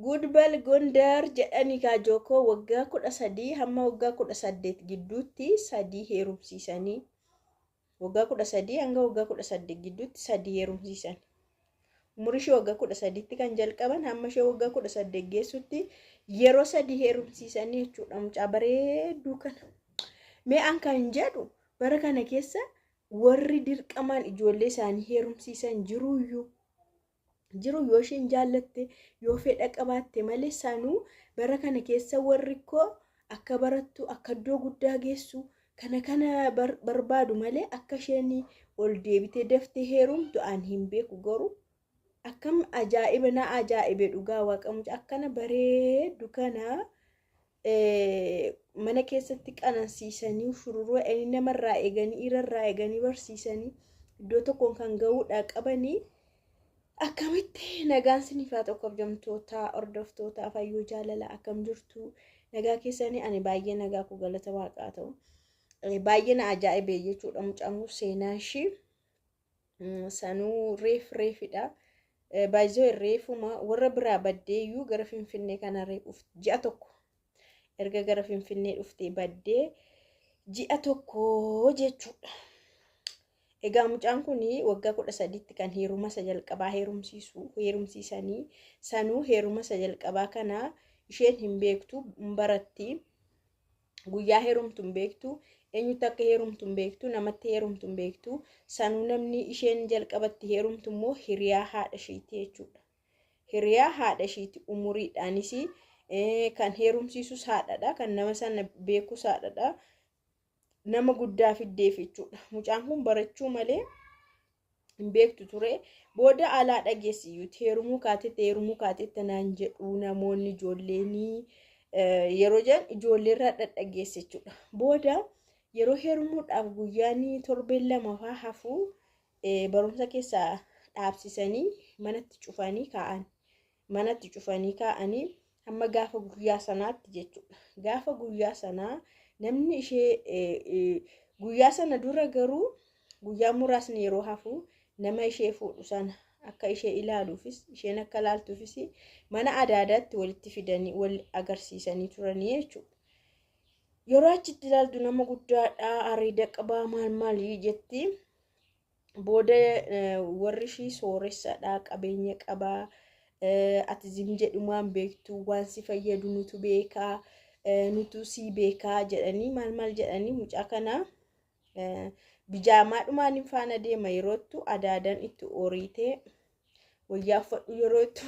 Gudbal Gondar jedhanii kaajokoo waggaa 13 hamma waggaa 18 gidduutti sadii heerumsiisanii waggaa 13 hanga waggaa 18 gidduutti sadii heerumsiisan. Umurii ishee waggaa 13tti kan jalqaban hamma ishee waggaa 18 geessutti yeroo sadii heerumsiisanii jechuudha. Mucaa bareedduu kana. Mee an kan jedhu bara kana keessa warri dirqamaan ijoollee isaanii heerumsiisan jiruyyuu. Jiru yoo isheen jaallatte yoo fedha qabaatte malee sanuu bara kana keessa warri koo akka barattu akka iddoo guddaa geessu kana barbaadu malee akka isheen ol deebitee daftee heerumtu an hin beeku garuu akkam ajaa'iba na ajaa'ibe dhugaa waaqamuca akkana bareeddu kana mana keessatti qanansiisanii shururuu inni namarraa eeganii irarraa eeganii barsiisanii iddoo tokkoon kan ga'uudha qabanii. Akkamitti nagaan sinifaa tokkoof jamtoota hordoftoota fayyuu jaalala akkam jirtu nagaa keessanii ani baay'ee nagaa ku galata waaqaa ta'u baay'ee na ajaa'ibe jechuudha. Mucaan seenaa ishii sanuu reefidha baay'ee reefuma warra biraa baddeeyyuu gara Finfinnee kana reefuuf ji'a tokko erga gara Finfinnee dhuftee baddee ji'a tokko jechuudha. Egaa mucaan kuni waggaa 13tti kan heeruma isa jalqabaa heerumsiisanii sanuu heeruma isa jalqabaa kana isheen hin beektu baratti guyyaa heerumtu hin beektu eenyutti akka heerumtu hin beektu namatti heerumtu hin beektu sanuu namni isheen jalqabatti heerumtu immoo hiriyaa haadha isheeti jechuudha. Hiriyaa haadha isheeti umuriidhaanis kan heerumsiisus haadhadha kan nama sana beekus haadhadha. Nama guddaa fiddeef jechuudha. Mucaan kun barachuu malee hin beektu ture. Booda alaa dhageessiyyuuti heerumuu kaatetti naan jedhu namoonni ijoolleen yeroo jedhan ijoolleerraa dhadhageesse jechuudha. Booda yeroo heerumuudhaaf guyyaan torbeen lama fa'aa hafuu barumsa keessaa dhaabsisanii manatti cufanii kaa'anii hamma gaafa guyyaa sanaatti jechuudha. Gaafa guyyaa sanaa namni ishee guyyaa sana dura garuu guyyaa muraasni yeroo hafu nama ishee fuudhu sana akka ishee ilaaluufis isheen akka ilaaltuufis mana adaadaatti walitti fidanii wal agarsiisanii turanii jechuudha. Yeroo achitti ilaaltu nama guddaadha areeda qabaa maal jetti. Booda warri ishii sooressadha qabeenya qabaa ati zim jedhumaan beektu waan si fayyadu nutu beekaa. Nutu si beekaa jedhanii maal jedhanii mucaa kana bijaamaa dhumaan faana deema yerootti adaadan itti oriitee wayyaa uffadhu yerootti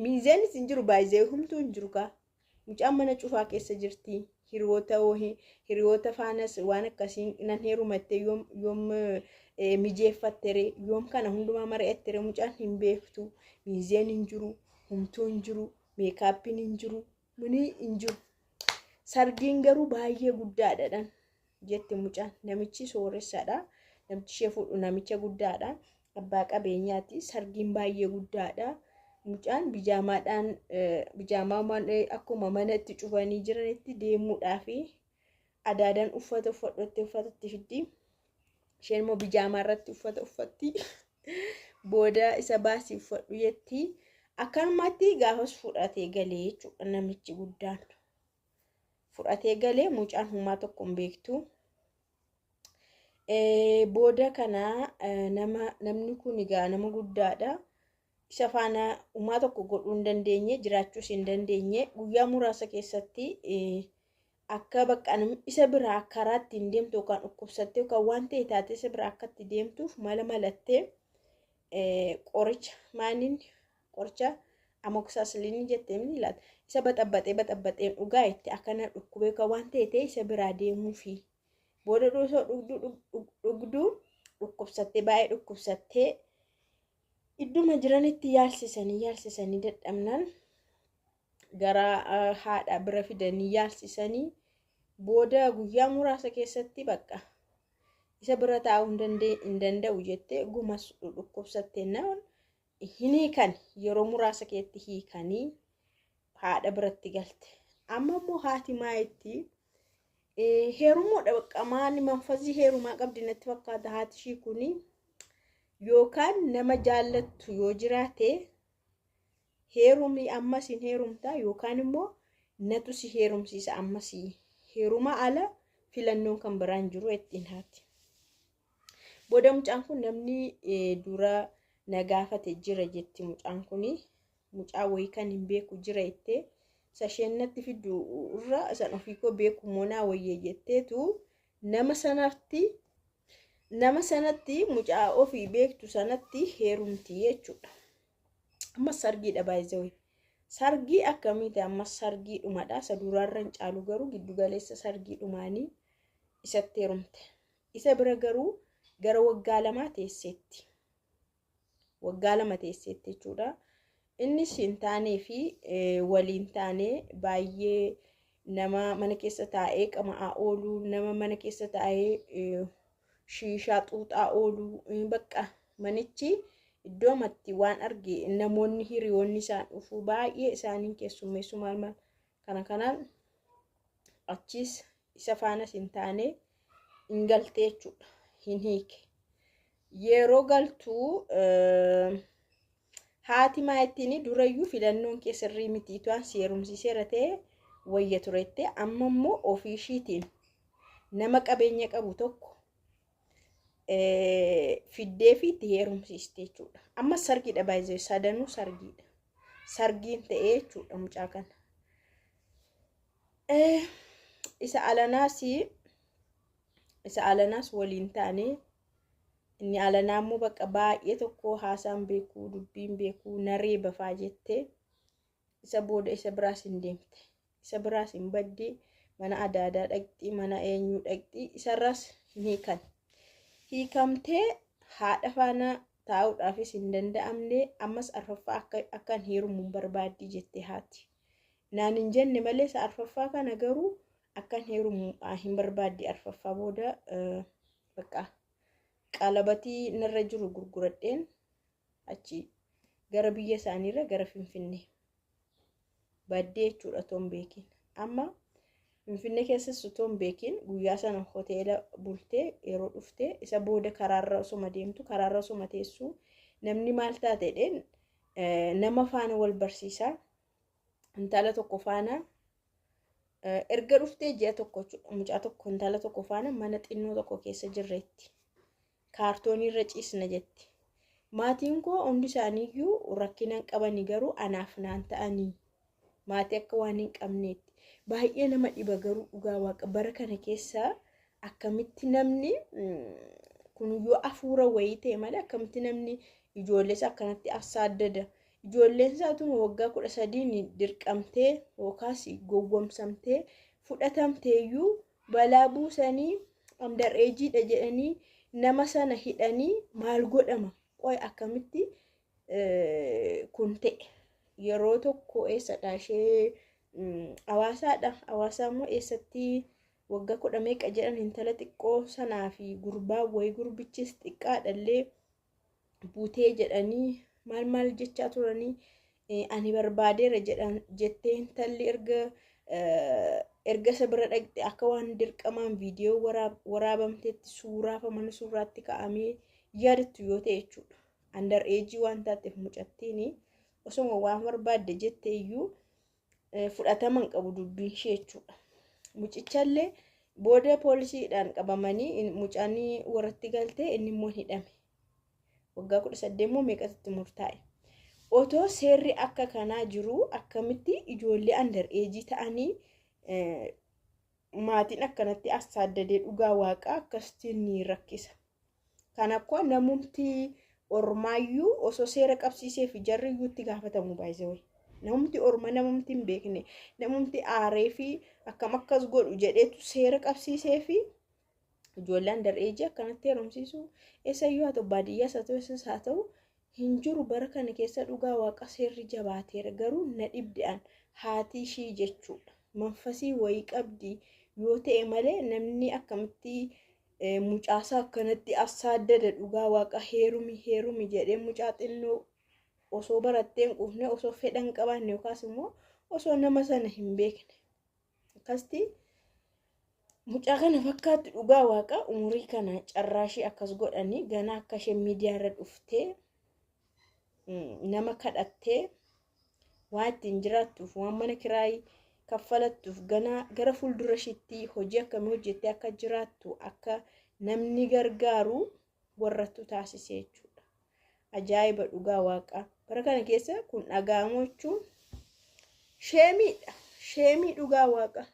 miizeenis hin jiru baay'ee humtuu hin jiru kaa mucaan mana cufaa keessa jirti hiriyoota faanas waan akkasiin nan heerumatte yoom mijeeffattere yoom kana hundumaa mari'attere mucaan hin beektu miizeen hin jiru humtuu hin jiru meekaappiin hin jiru. Muni inju sargiin garuu baay'ee guddaadha jetti mucaan namichi sooressadha namichi ishee fuudhu namicha guddaadha abbaa qabeenyaati sargiin baay'ee guddaadha mucaan bijaamaa akkuma manatti cufanii jiranitti deemuudhaaf adaadan uffata uffatti fiddi isheen immoo bijaamaa irratti uffata uffatti booda isa baasii uffadhu jetti. Akkanumatti gaafas fudhatee galee jechuudha namichi guddaan. Fudhatee galee mucaan humaa tokko hin beektu. Booda kana namni kun egaa nama guddaadha. Isa faana humaa tokko godhuu hin dandeenye jiraachuus hin dandeenye guyyaa muraasa keessatti akka bakka isa biraa karaa ittiin deemtu yookaan dhukkubsattee yookaan waan ta'e taatee isa biraa akka itti deemtuuf malattee qoricha amoksaasilini jettee ni laata isa baxabbaxee dhugaa itti akkana dhukkubee kan waan ta'e isa biraa deemuufi booda dosoo dhugduu dhukkubsattee baay'ee dhukkubsattee idduma jiranitti yaalsisanii dadhabnaan gara haadha bira fidanii yaalsisanii booda guyyaa muraasa keessatti bakka isa bira taa'uu hin danda'u jettee gumas dhukkubsattee naan hiikan yeroo muraasa keessatti hiikanii haadha biratti galte. Amma immoo haati maayitti heerumuudha bakka maali manfasii heerumaa qabdi natti fakkaata haati ishii kuni yookaan nama jaallattu yoo jiraate heerumni ammas hin heerumtaa yookaan immoo natu si heerumsiisa ammas heeruma ala filannoon kan biraan jiru ittiin haati. Booda mucaan kun namni dura nagaafate jira jetti mucaan kuni. Mucaa wayii kan hin beeku jira jettee sasheenatti fiddu irra san ofii koo beeku moonaa wayyee jetteetu nama sanatti mucaa ofii beektu sanatti heerumti jechuudha. Amma sargiidha baay'ee. Sargii akkamiiti amma sargii dhumadha. Isa duraarra hin caalu garuu giddu galeessa sargii dhumaanii isatti heerumte. Isa bira garuu gara waggaa 2 teesseetti. Waggaa 2 teesseetti jechuudha. Innis hin taanee fi waliin taanee baay'ee nama mana keessa taa'ee qama'aa oolu, nama mana keessa taa'ee shiishaa xuuxaa oolu, bakka manichi iddoo matti waan arge namoonni hiriyoonni isaan dhufu baay'ee isaaniin keessummeessu maal kanaan achis isa faanas hin taane hin galtee jechuudha. Hin hiike. Yeroo galtuu haati maayittiin durayyuu filannoon kee sirrii miti tu'an seerumsiiseera ta'e wayya turette amma immoo ofii ishiitiin nama qabeenya qabu tokko fiddee fi itti heerumsiiste jechuudha. Amma sargiidha baay'ee sadanuu sargiidha. Sargiin ta'ee jechuudha mucaa kana. Isa alanaas waliin taane inni alanaa immoo bakka baay'ee tokko haasaan beeku dubbiin beeku naree bafaa jettee isa booda isa biraas hin deemte. Isa biraas hin badde mana adda dhaqxi mana eenyu dhaqxi isarraas hin hiikan. Hiikamtee haadha faana taa'uudhaafis hin danda'amne ammas arfaffaa akkan heerumuun barbaaddi jettee haati. Naan hin jenne malee isa arfaffaa kana garuu akkan heerumuu hin barbaaddi. Arfaffaa booda bakka qalabatii narra jiru gurguradheen achi gara biyya isaaniirra gara Finfinnee baddee jechuudha toon beekin. Amma Finfinnee keessas toon beekin guyyaa sana hoteela bultee yeroo dhuftee isa booda karaarra osuma deemtu karaarra osuma teessu namni maal taatedheen nama faana wal barsiisaa intala tokko faana erga dhuftee ji'a tokko mucaa tokko intala tokko faana mana xinnoo tokko keessa jirreetti. Kaartoonii irra ciisna jetti. Maatiin koo hundi isaaniiyyuu rakkina qabanii garuu anaaf naan ta'anii maatii akka waan hin qabneetti. Baay'ee nama dhiba garuu dhugaa waaqa bara kana keessa akkamitti namni kun yoo afuura wayii ta'e malee akkamitti namni ijoollees akkanatti asaaddada. Ijoolleen isaatuma waggaa 13 dirqamtee yookaas gowwomsamtee fudhatamteeyyuu balaa buusanii amdareejiidha jedhanii nama sana hidhanii maal godhama qoy akkamitti kun ta'e. Yeroo tokko eessadha ishee Hawaasaadha. Hawaasaa immoo eessatti waggaa 10 meeqa jedhan intala xiqqoo sanaa fi gurbaa wayii gurbichis xiqqaadhallee buutee jedhanii maal jechaa turanii ani barbaadeera jedhan jettee intalli erga isa bira dhaqxe akka waan dirqamaan viidiyoo waraabamteetti suuraa fa mana suuraatti ka'amee yaadattu yoo ta'e jechuudha. Andar eejii waan taateef mucattiin osoo waan barbaadde jettee iyyuu fudhataman qabu dubbiin ishee jechuudha. Mucichallee booda poolisiidhaan qabamanii mucaanii warratti galtee inni immoo hidhame. Waggaa 18 immoo meeqatti murtaa'e. Otoo seerri akka kanaa jiru akkamitti ijoollee andar eejii ta'anii maatiin akkanatti asaaddadee dhugaa waaqaa akkasitti ni rakkisa. Kan akka namumti ormaayyuu osoo seera qabsiisee fi jarriyyuutti gaafatamu baay'ee. Namumti orma namumti hin beekne namumti aaree fi akkam akkas godhu jedheetu seera qabsiisee fi ijoollee andar eejii akkanatti heerumsiisu eessayyuu haa ta'u baadiyyaas haa ta'u hin jiru. Bara kana keessa dhugaa waaqa seerri jabaateera garuu na dhibde'an haati ishii jechuudha. Manfasii wayii qabdi yoo ta'e malee namni akkamitti mucaasaa akkanatti asaaddada dhugaa waaqa heerumi jedhee mucaa xinnoo osoo baratteen quufne osoo fedhan qabaanne yookaas immoo osoo nama sana hin beekne akkasti mucaa kana fakkaatti dhugaa waaqa umurii kana carraashii akkas godhanii gana akka ishee miidiyaa irra dhuftee nama kadhattee waan ittiin jiraattuuf waan mana kiraayii kaffalattuuf gara fuuldura ishiitti hojii akkamii hojjettee akka jiraattu akka namni gargaaru warrattu taasisee jechuudha. Ajaa'iba dhugaa Waaqaa. Bara kana keessa kun dhaga'amuu jechuun sheemiidha. Sheemii dhugaa Waaqa.